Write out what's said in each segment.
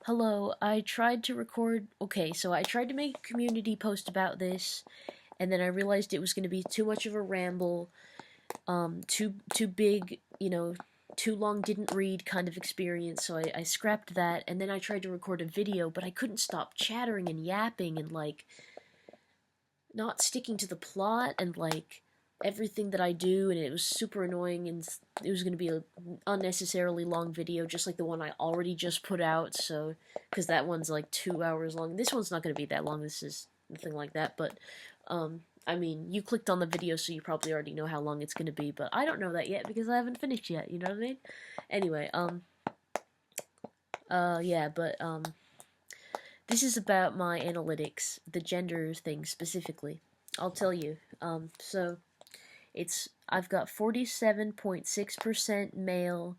Hello, I tried to record. Okay, so I tried to make a community post about this, and then I realized it was going to be too much of a ramble, too big, too long didn't read kind of experience, so I scrapped that, and then I tried to record a video, but I couldn't stop chattering and yapping and, not sticking to the plot and, everything that I do, and it was super annoying, and it was going to be an unnecessarily long video, just like the one I already just put out, so, because that one's like 2 hours long. This one's not going to be that long, this is nothing like that, but, I mean, you clicked on the video, so you probably already know how long it's going to be, but I don't know that yet, because I haven't finished yet, you know what I mean? Anyway, yeah, but, this is about my analytics, the gender thing specifically. I'll tell you, so, I've got 47.6% male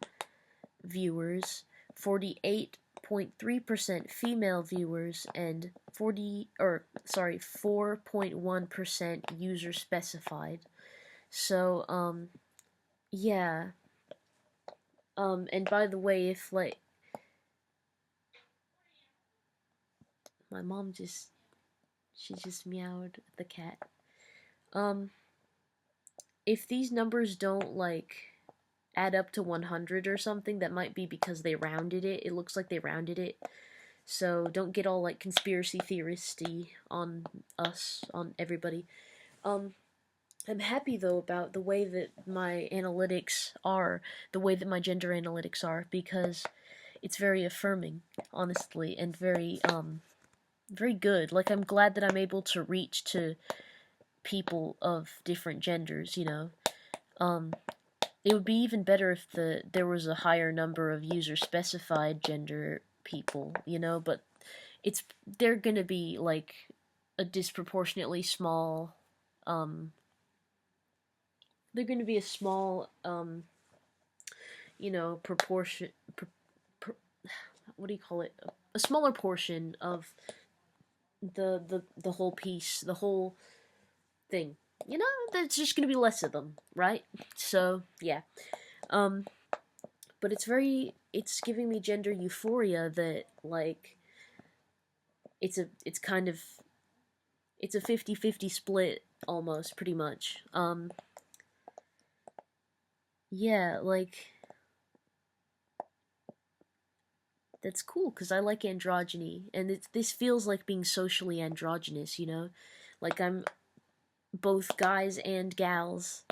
viewers, 48.3% female viewers, and 4.1% user specified. So, yeah. And by the way, if my mom she just meowed at the cat. If these numbers don't add up to 100 or something, that might be because they rounded it. It looks like they rounded it. So don't get all conspiracy theoristy on us, on everybody. I'm happy though about the way that my analytics are, the way that my gender analytics are, because it's very affirming, honestly, and very good. I'm glad that I'm able to reach to people of different genders, It would be even better if there was a higher number of user specified gender people, but they're gonna be a disproportionately small they're gonna be a small proportion what do you call it? A smaller portion of the whole piece, the whole thing. There's just gonna be less of them, right? So, yeah. But it's giving me gender euphoria that, it's kind of, it's a 50-50 split, almost, pretty much. Yeah, that's cool, because I like androgyny, and this feels like being socially androgynous, I'm both guys and gals,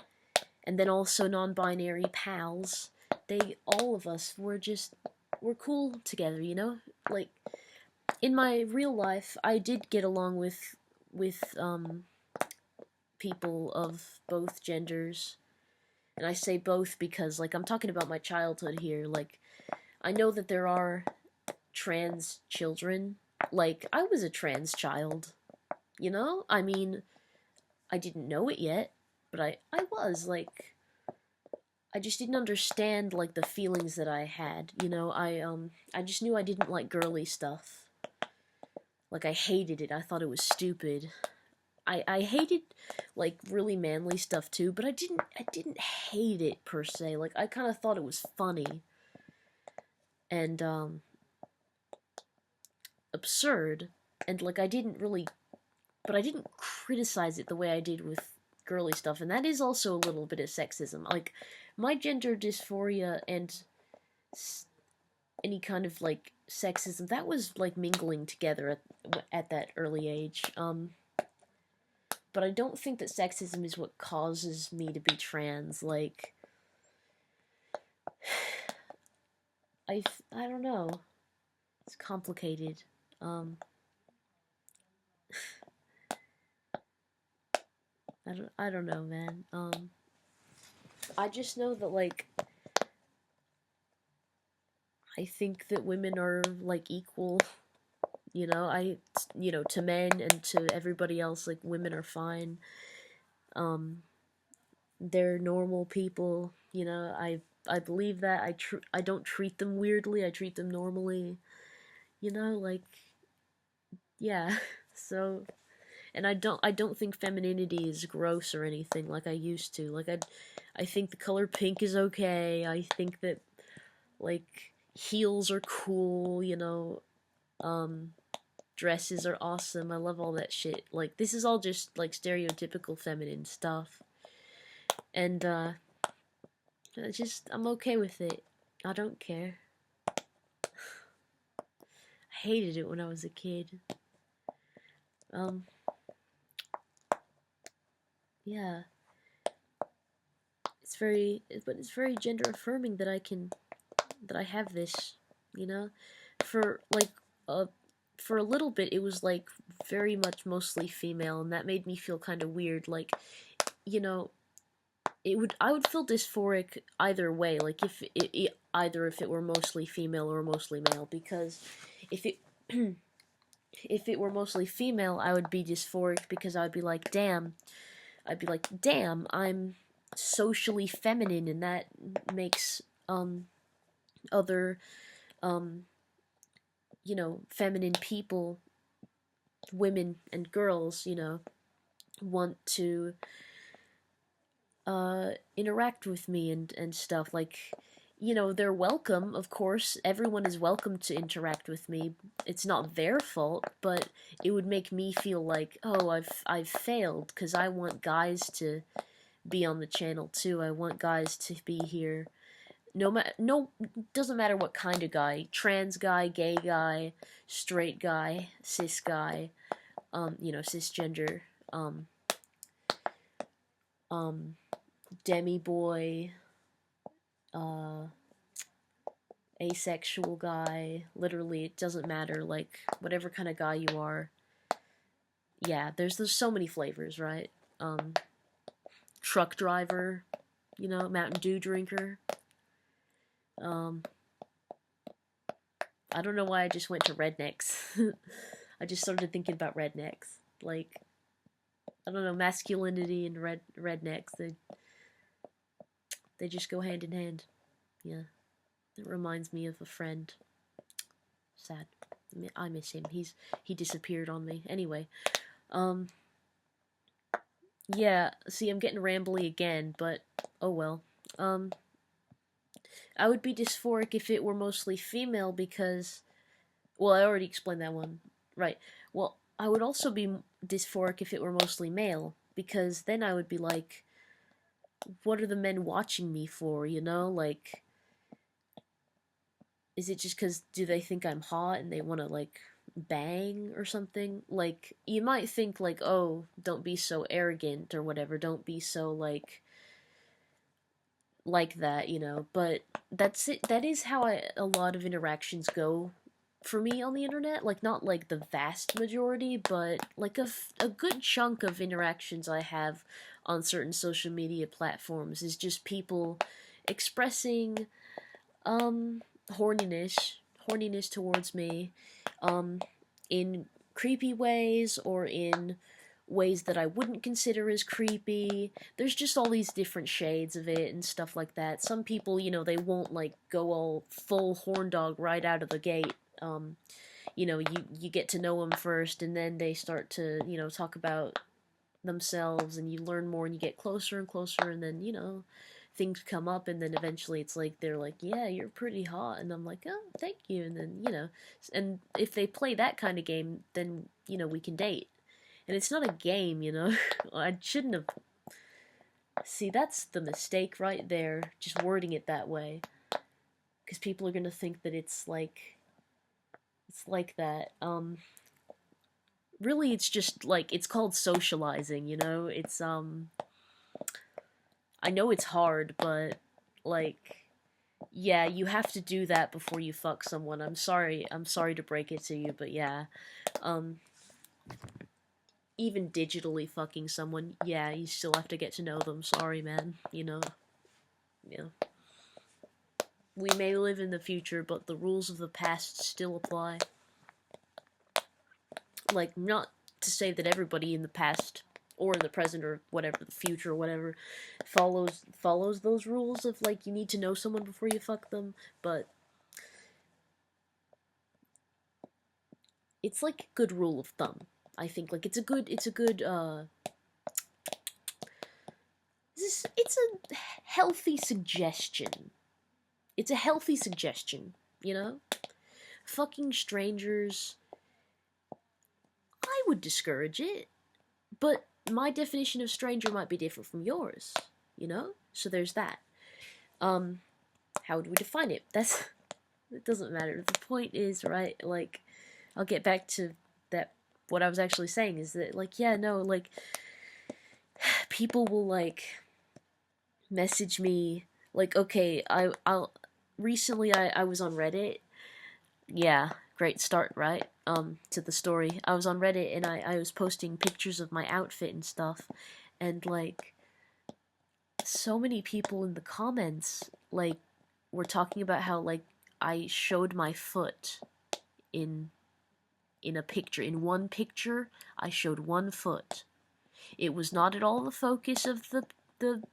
and then also non-binary pals. All of us, we're cool together, in my real life, I did get along with people of both genders, and I say both because, I'm talking about my childhood here, I know that there are trans children, I was a trans child, I mean, I didn't know it yet, but I was, I just didn't understand, the feelings that I had, I just knew I didn't like girly stuff. I hated it, I thought it was stupid. I hated, really manly stuff too, but I didn't hate it, per se, I kind of thought it was funny. And, absurd, and, I didn't really, but I didn't criticize it the way I did with girly stuff, and that is also a little bit of sexism. My gender dysphoria and any kind of, sexism, that was, mingling together at that early age, but I don't think that sexism is what causes me to be trans, I don't know, it's complicated, I don't know, man, I just know that, I think that women are, equal, to men and to everybody else, women are fine, they're normal people, I believe that, I don't treat them weirdly, I treat them normally, yeah, so, and I don't think femininity is gross or anything like I used to, I think the color pink is okay, I think that, heels are cool, Um, dresses are awesome. I love all that shit. Like, this is all just, like, stereotypical feminine stuff. And, I'm okay with it. I don't care. I hated it when I was a kid. Um, yeah. It's very gender affirming that that I have this, you know? For, like, uh, for a little bit, it was, like, very much mostly female, and that made me feel kind of weird. Like, you know, I would feel dysphoric either way, like either if it were mostly female or mostly male, because if it if it were mostly female, I would be dysphoric because I'd be like, damn, I'm socially feminine, and that makes other um feminine people, women and girls, want to interact with me and stuff. Like, they're welcome, of course. Everyone is welcome to interact with me. It's not their fault, but it would make me feel like, oh, I've failed, because I want guys to be on the channel too. I want guys to be here. No, doesn't matter what kind of guy. Trans guy, gay guy, straight guy, cis guy, cisgender, um, um, demi boy, uh, asexual guy. Literally, it doesn't matter. Like, whatever kind of guy you are. Yeah, there's so many flavors, right? Truck driver, Mountain Dew drinker. I don't know why I just went to rednecks. I just started thinking about rednecks. Like, I don't know, masculinity and rednecks. They just go hand in hand. Yeah, it reminds me of a friend. Sad. I miss him. He disappeared on me. Anyway, yeah. See, I'm getting rambly again, but oh well. I would be dysphoric if it were mostly female because, well, I already explained that one. Right. Well, I would also be dysphoric if it were mostly male, because then I would be like, what are the men watching me for, Like, is it just because, do they think I'm hot and they want to, like, bang or something? Like, you might think, like, oh, don't be so arrogant or whatever, don't be so, like that, but that's it. That is how a lot of interactions go for me on the internet. Like, not like the vast majority, but like a good chunk of interactions I have on certain social media platforms is just people expressing horniness towards me, in creepy ways or in ways that I wouldn't consider as creepy. There's just all these different shades of it and stuff like that. Some people, they won't like go all full horn dog right out of the gate. You get to know them first, and then they start to, talk about themselves, and you learn more, and you get closer and closer, and then, things come up, and then eventually it's like they're like, yeah, you're pretty hot, and I'm like, oh, thank you. And then, and if they play that kind of game, then, we can date. And it's not a game, I shouldn't have. See, that's the mistake right there, just wording it that way, because people are gonna think that it's like that. Really, it's just like, it's called socializing, it's I know it's hard, but like, yeah, you have to do that before you fuck someone. I'm sorry to break it to you, but yeah. Um Even digitally fucking someone, yeah, you still have to get to know them. Sorry, man. Yeah. We may live in the future, but the rules of the past still apply. Like, not to say that everybody in the past or in the present or whatever, the future or whatever, follows those rules of, like, you need to know someone before you fuck them, but it's like a good rule of thumb. I think, like, it's a good it's a healthy suggestion. It's a healthy suggestion, you know? fucking strangers, I would discourage it. But my definition of stranger might be different from yours, you know? So there's that. How would we define it? It doesn't matter. The point is, right, like, I'll get back to that, what I was actually saying is that, like, yeah, no, like, people will, like, message me, like, okay, recently I was on Reddit. Yeah, great start, right? To the story. I was on Reddit and I was posting pictures of my outfit and stuff, and, like, so many people in the comments, like, were talking about how, like, I showed my foot in a picture. In one picture, I showed one foot. It was not at all the focus of the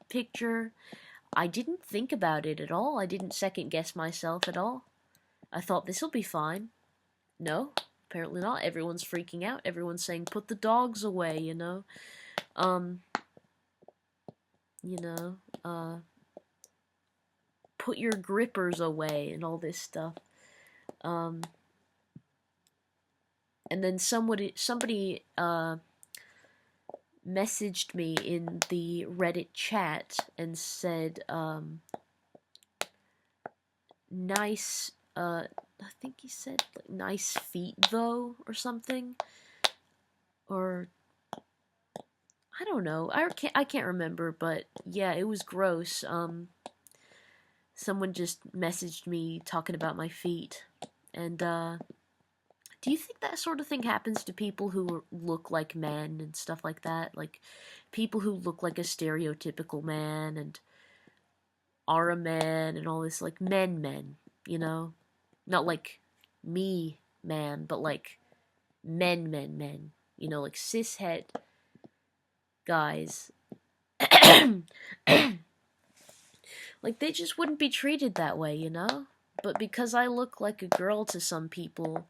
picture. I didn't think about it at all. I didn't second guess myself at all. I thought this'll be fine. No, apparently not. Everyone's freaking out. Everyone's saying put the dogs away, you know. You know, put your grippers away and all this stuff. And then somebody messaged me in the Reddit chat and said, nice, I think he said, like, nice feet though, or something. Or, I don't know, I can't remember, but yeah, it was gross. Someone just messaged me talking about my feet, and, do you think that sort of thing happens to people who look like men and stuff like that? Like, people who look like a stereotypical man and are a man and all this, like, men, you know? Not like me, man, but like men. You know, like cishet guys. Like, they just wouldn't be treated that way, you know? But because I look like a girl to some people,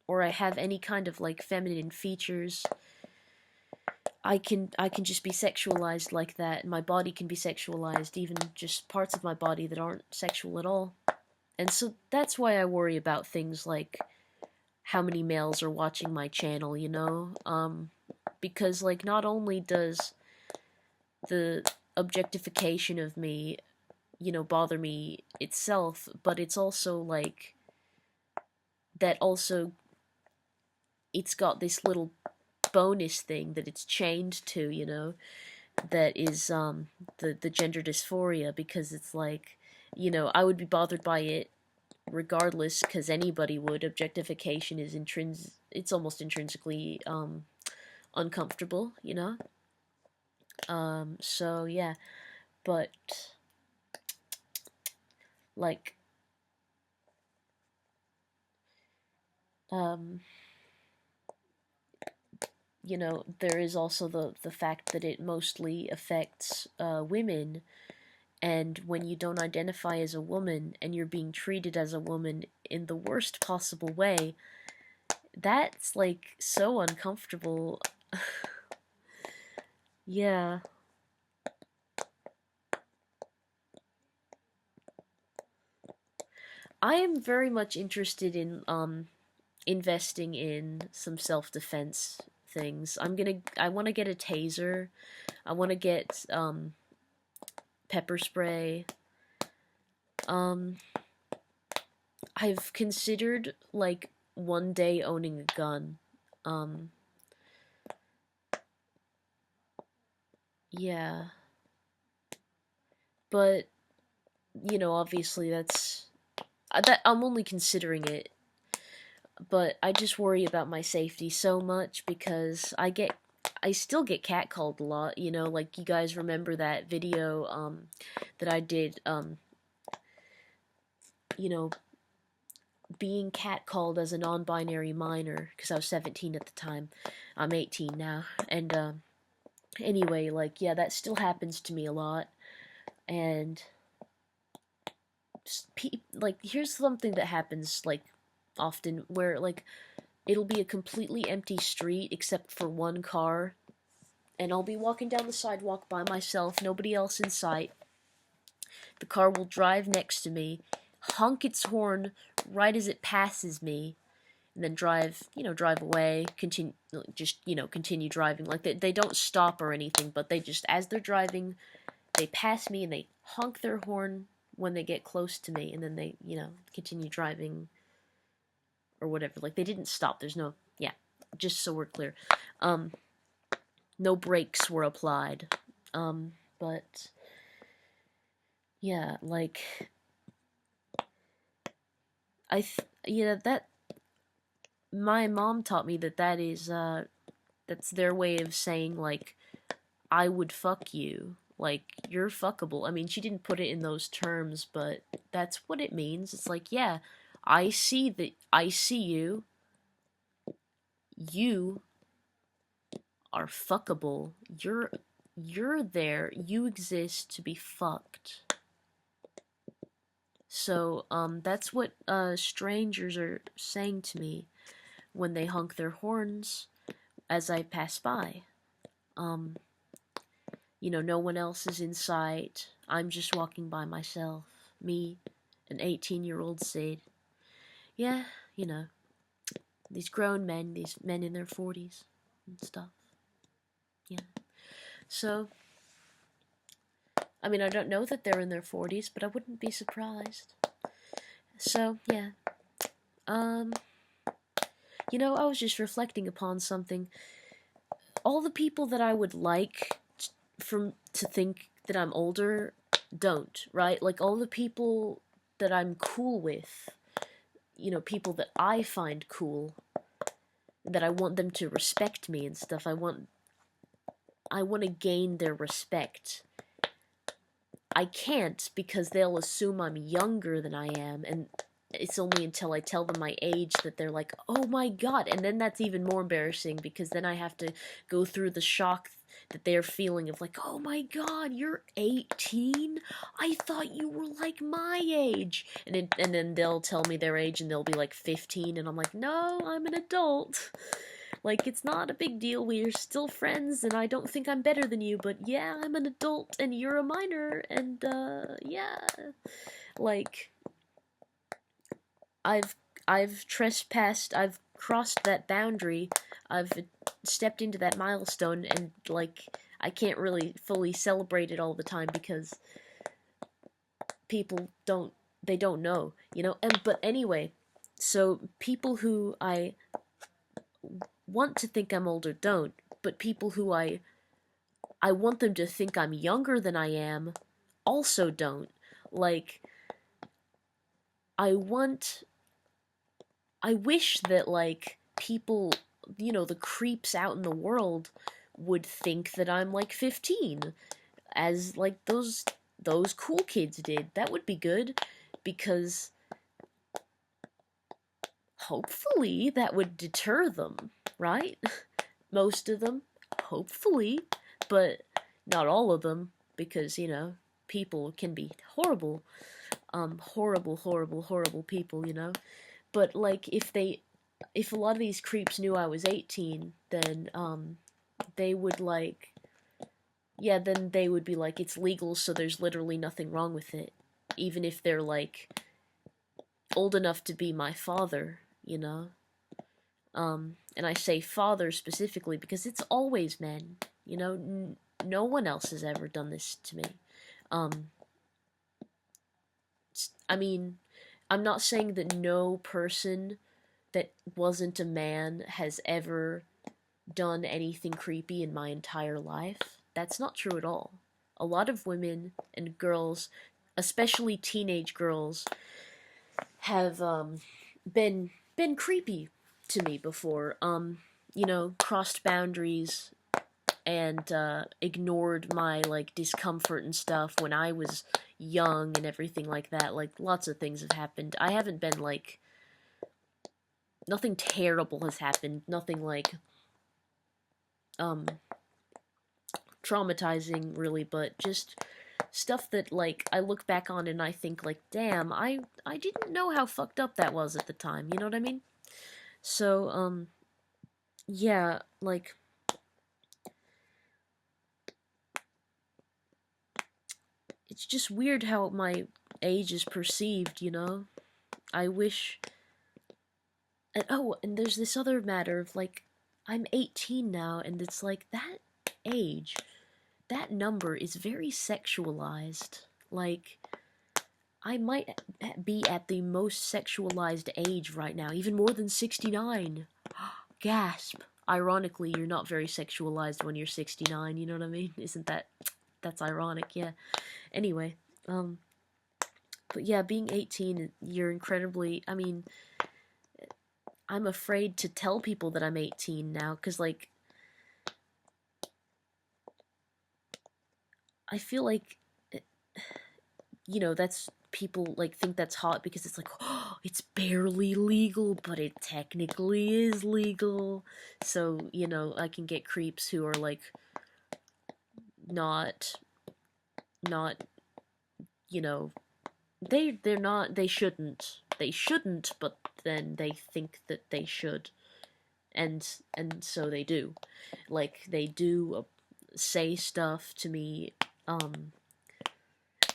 or I have any kind of, like, feminine features, I can just be sexualized like that, and my body can be sexualized, even just parts of my body that aren't sexual at all. And so that's why I worry about things like how many males are watching my channel, you know? Because, like, not only does the objectification of me, you know, bother me itself, but it's also, like, that also, it's got this little bonus thing that it's chained to, you know, that is, the gender dysphoria, because it's like, you know, I would be bothered by it regardless, because anybody would. Objectification is it's almost intrinsically, uncomfortable, you know? So, yeah, but, like, you know, there is also the fact that it mostly affects, women, and when you don't identify as a woman and you're being treated as a woman in the worst possible way, that's, like, so uncomfortable. Yeah. I am very much interested in, investing in some self-defense things. I want to get a taser. I want to get, pepper spray. I've considered, like, one day owning a gun. Yeah. But, you know, obviously that I'm only considering it, but I just worry about my safety so much because I still get catcalled a lot, you know, like, you guys remember that video, that I did, you know, being catcalled as a non-binary minor, because I was 17 at the time. I'm 18 now, and, anyway, like, yeah, that still happens to me a lot, and, like, here's something that happens, like, often, where, like, it'll be a completely empty street except for one car, and I'll be walking down the sidewalk by myself, nobody else in sight. The car will drive next to me, honk its horn right as it passes me, and then drive away, continue driving. Like, they don't stop or anything, but they just, as they're driving, they pass me and they honk their horn when they get close to me, and then they, continue driving or whatever. Like, they didn't stop. There's no, yeah, just so we're clear. No brakes were applied. But, yeah, like, that, my mom taught me that is, that's their way of saying, like, I would fuck you. Like, you're fuckable. I mean, she didn't put it in those terms, but that's what it means. It's like, yeah, I see you. You are fuckable. You're there. You exist to be fucked. So, that's what, strangers are saying to me when they honk their horns as I pass by. No one else is in sight. I'm just walking by myself. Me, an 18-year-old Sid. Yeah, these grown men, these men in their 40s and stuff. Yeah. So, I mean, I don't know that they're in their 40s, but I wouldn't be surprised. So, yeah. I was just reflecting upon something. All the people that I would like to think that I'm older don't, right? Like, all the people that I'm cool with, people that I find cool, that I want them to respect me and stuff. I want to gain their respect. I can't, because they'll assume I'm younger than I am, and it's only until I tell them my age that they're like, oh my god, and then that's even more embarrassing, because then I have to go through the shock that they're feeling of like, oh my god, you're 18? I thought you were like my age. And then they'll tell me their age and they'll be like 15, and I'm like, no, I'm an adult. Like, it's not a big deal, we're still friends, and I don't think I'm better than you, but yeah, I'm an adult, and you're a minor, and, yeah. Like, I've trespassed, I've crossed that boundary, I've stepped into that milestone, and, like, I can't really fully celebrate it all the time because people don't know, but anyway, so people who I want to think I'm older don't, but people who I want them to think I'm younger than I am also don't. Like, I wish that, like, people, the creeps out in the world would think that I'm, like, 15, as, like, those cool kids did. That would be good, because hopefully that would deter them, right? Most of them, hopefully, but not all of them, because, people can be horrible, horrible people, but, like, if a lot of these creeps knew I was 18, then, they would, like, yeah, then they would be like, it's legal, so there's literally nothing wrong with it, even if they're, like, old enough to be my father, and I say father specifically because it's always men, no one else has ever done this to me. I mean, I'm not saying that no person that wasn't a man has ever done anything creepy in my entire life. That's not true at all. A lot of women and girls, especially teenage girls, have been creepy to me before. Crossed boundaries and ignored my, like, discomfort and stuff when I was young and everything like that. Like, lots of things have happened. I haven't been, like, nothing terrible has happened. Nothing, like, traumatizing, really, but just stuff that, like, I look back on and I think, like, damn, I didn't know how fucked up that was at the time, you know what I mean? So, yeah, like, it's just weird how my age is perceived, you know? I wish. And oh, and there's this other matter of like, I'm 18 now, and it's like that age, that number is very sexualized. Like, I might be at the most sexualized age right now, even more than 69. Gasp. Ironically, you're not very sexualized when you're 69, you know what I mean? Isn't that. That's ironic, yeah. Anyway, but yeah, being 18, you're incredibly. I mean, I'm afraid to tell people that I'm 18 now, because, like, I feel like, you know, that's people like think that's hot because it's like, oh, it's barely legal, but it technically is legal. So, you know, I can get creeps who are like not not, you know, they're not they shouldn't, but then they think that they should. And so they do. Like they do say stuff to me.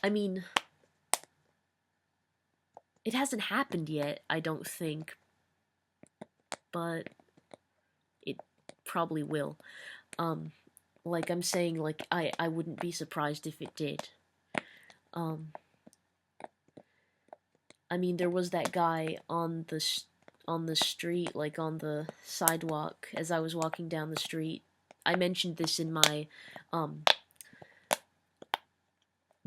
I mean, it hasn't happened yet, I don't think, but it probably will. Um, like I'm saying, like I wouldn't be surprised if it did. Um, I mean, there was that guy on the street, like on the sidewalk, as I was walking down the street. I mentioned this in my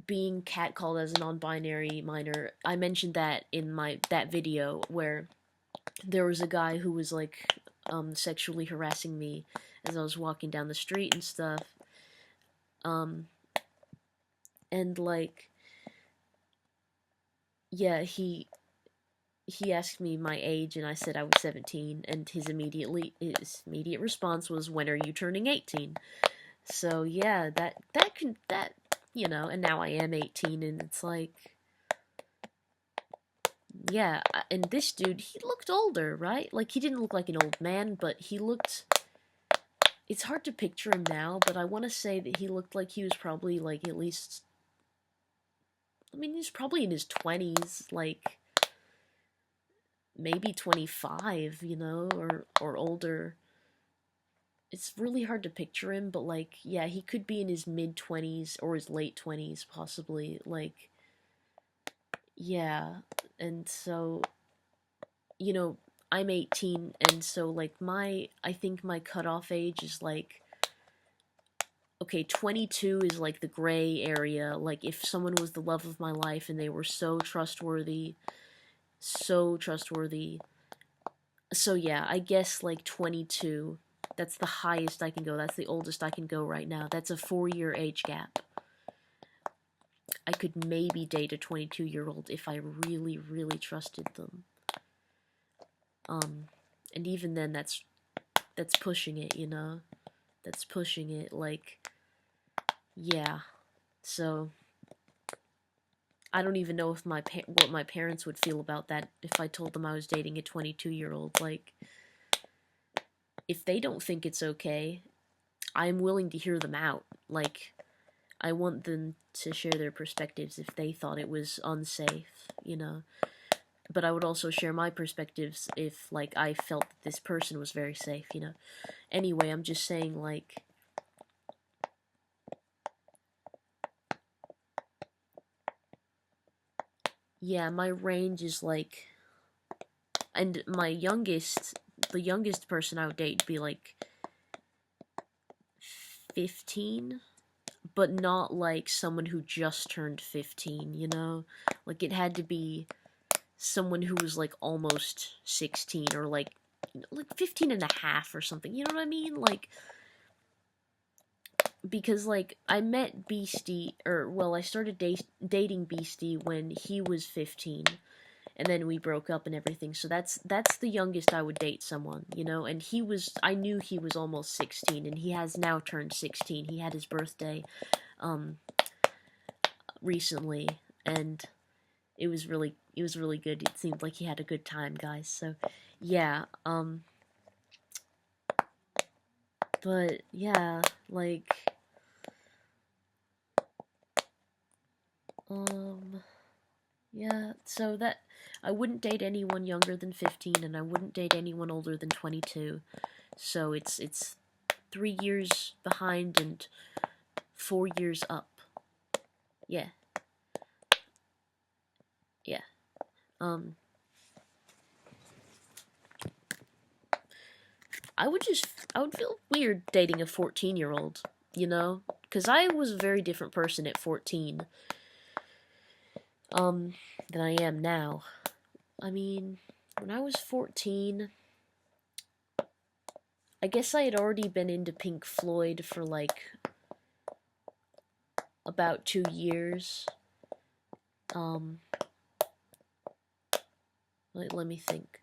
being catcalled as a non-binary minor. I mentioned that in my that video where there was a guy who was like sexually harassing me as I was walking down the street and stuff. Um, and like, yeah, he asked me my age, and I said I was 17, and his immediate response was, "When are you turning 18?" So yeah, that can that you know, and now I am 18, and it's like, yeah, and this dude, he looked older, right? Like he didn't look like an old man, but he looked. It's hard to picture him now, but I want to say that he looked like he was probably like at least. I mean, he's probably in his 20s, like maybe 25, you know, or older. It's really hard to picture him, but like, yeah, he could be in his mid 20s or his late 20s, possibly. Like, yeah. And so, you know, I'm 18, and so, like, I think my cutoff age is like, okay, 22 is like the gray area. Like, if someone was the love of my life and they were so trustworthy, so trustworthy. So, yeah, I guess like 22. That's the highest I can go. That's the oldest I can go right now. That's a 4-year age gap. I could maybe date a 22-year-old if I really, really trusted them. And even then, that's pushing it, you know. That's pushing it. Like, yeah. So I don't even know if what my parents would feel about that if I told them I was dating a 22-year-old. Like, if they don't think it's okay, I'm willing to hear them out. Like, I want them to share their perspectives if they thought it was unsafe, you know. But I would also share my perspectives if, like, I felt that this person was very safe, you know. Anyway, I'm just saying, like, yeah, my range is, like, and the youngest person I would date would be, like, 15, but not, like, someone who just turned 15, you know? Like, it had to be someone who was, like, almost 16, or, like 15 and a half or something, you know what I mean? Like, because, like, I met Beastie, or, well, I started dating Beastie when he was 15, and then we broke up and everything, so that's the youngest I would date someone, you know, and I knew he was almost 16, and he has now turned 16, he had his birthday, recently, and it was really good, it seemed like he had a good time, guys, so, yeah, but, yeah, like, Yeah, so that I wouldn't date anyone younger than 15, and I wouldn't date anyone older than 22. So it's 3 years behind and 4 years up. Yeah, yeah. Um, I would feel weird dating a 14-year-old, you know? Because I was a very different person at 14, than I am now. I mean, when I was 14, I guess I had already been into Pink Floyd for like about 2 years. Um, let me think.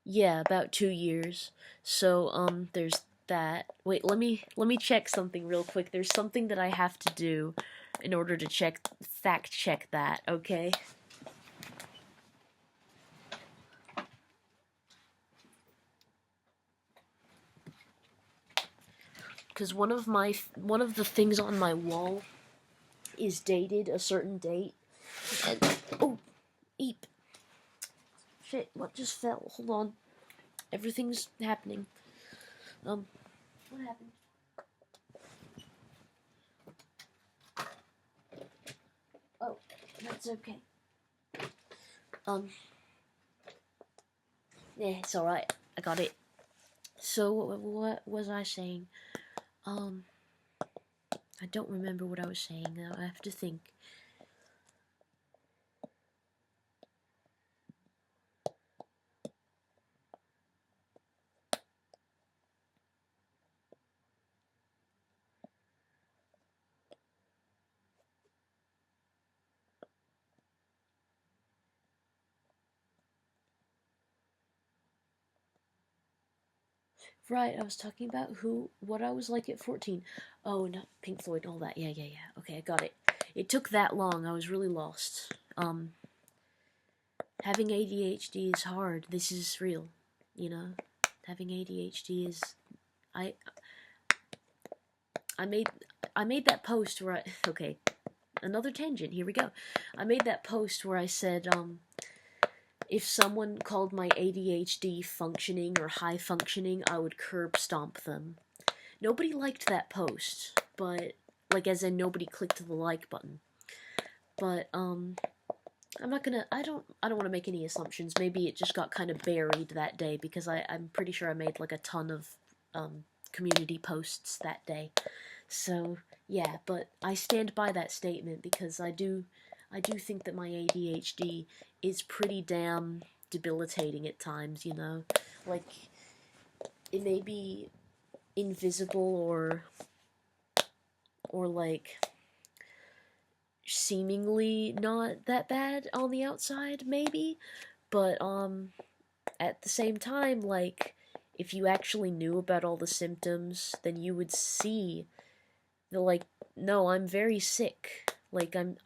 Yeah, about 2 years. So, there's that. Wait, let me check something real quick. There's something that I have to do in order to fact check that, okay? Because one of the things on my wall is dated a certain date. And, oh, eep. Shit, what just fell? Hold on. Everything's happening. What happened? Oh, that's okay. Um, yeah, it's alright. I got it. So, what was I saying? Um, I don't remember what I was saying now. I have to think. Right, I was talking about what I was like at 14. Oh, not Pink Floyd, all that. Yeah, yeah, yeah. Okay, I got it. It took that long. I was really lost. Having ADHD is hard. This is real, you know? Having ADHD is I I made I made that post where I okay, another tangent. Here we go. I made that post where I said if someone called my ADHD functioning or high functioning, I would curb stomp them. Nobody liked that post, but like as in nobody clicked the like button. But I'm not gonna I don't want to make any assumptions. Maybe it just got kind of buried that day because I'm pretty sure I made like a ton of community posts that day. So yeah, but I stand by that statement because I do think that my ADHD is pretty damn debilitating at times, you know? Like it may be invisible or like seemingly not that bad on the outside maybe, but at the same time, like if you actually knew about all the symptoms, then you would see the like no, I'm very sick. Like I'm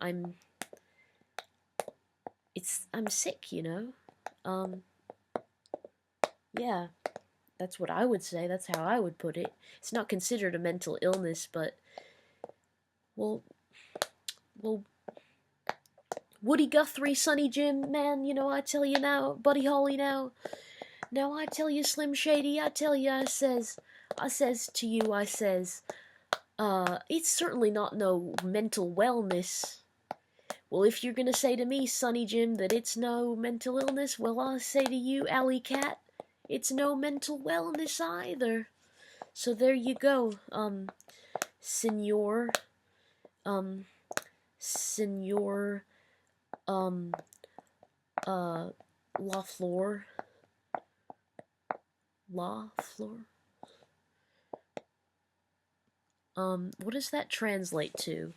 sick, you know? Um yeah, that's what I would say. That's how I would put it. It's not considered a mental illness, but well well Woody Guthrie, Sonny Jim, man, you know, I tell you now, Buddy Holly now. Now I tell you, Slim Shady, I tell you, I says to you, I says, it's certainly not no mental wellness. Well, if you're gonna say to me, Sonny Jim, that it's no mental illness, well, I'll say to you, Alley Cat, it's no mental wellness either. So there you go, Senor, um, Senor, um, La Flor, La Flor. What does that translate to?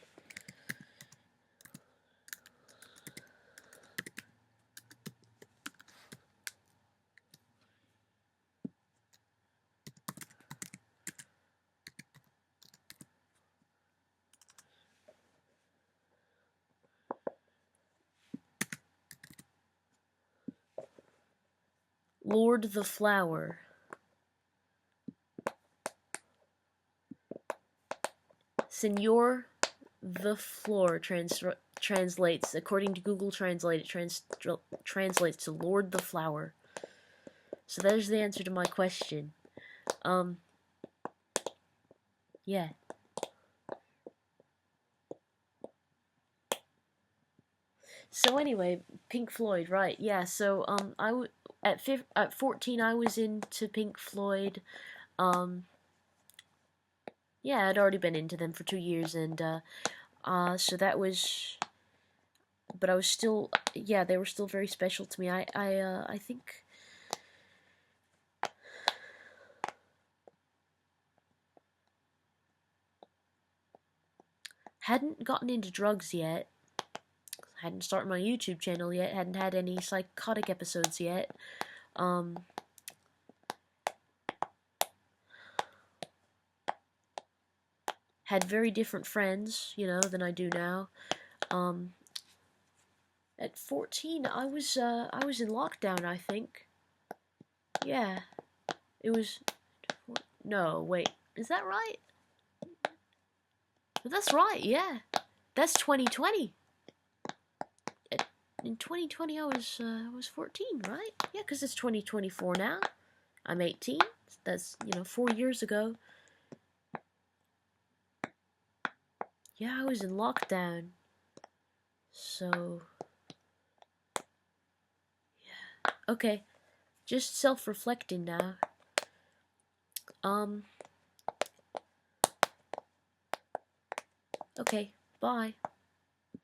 Lord the Flower. Senor the floor translates, according to Google Translate, it translates to Lord the Flower. So there's the answer to my question. Yeah. So anyway, Pink Floyd, right? Yeah. So at 14 I was into Pink Floyd. Yeah, I'd already been into them for 2 years, and so that was. But I was still, yeah, they were still very special to me. I think. Hadn't gotten into drugs yet. Hadn't started my YouTube channel yet. Hadn't had any psychotic episodes yet. Had very different friends, than I do now. At 14, I was in lockdown, I think. Yeah, it was. No, wait, is that right? But that's right. Yeah, that's 2020. In 2020, I was 14, right? Yeah, because it's 2024 now. I'm 18. That's 4 years ago. Yeah, I was in lockdown. So, yeah. Okay, just self-reflecting now. Okay, bye.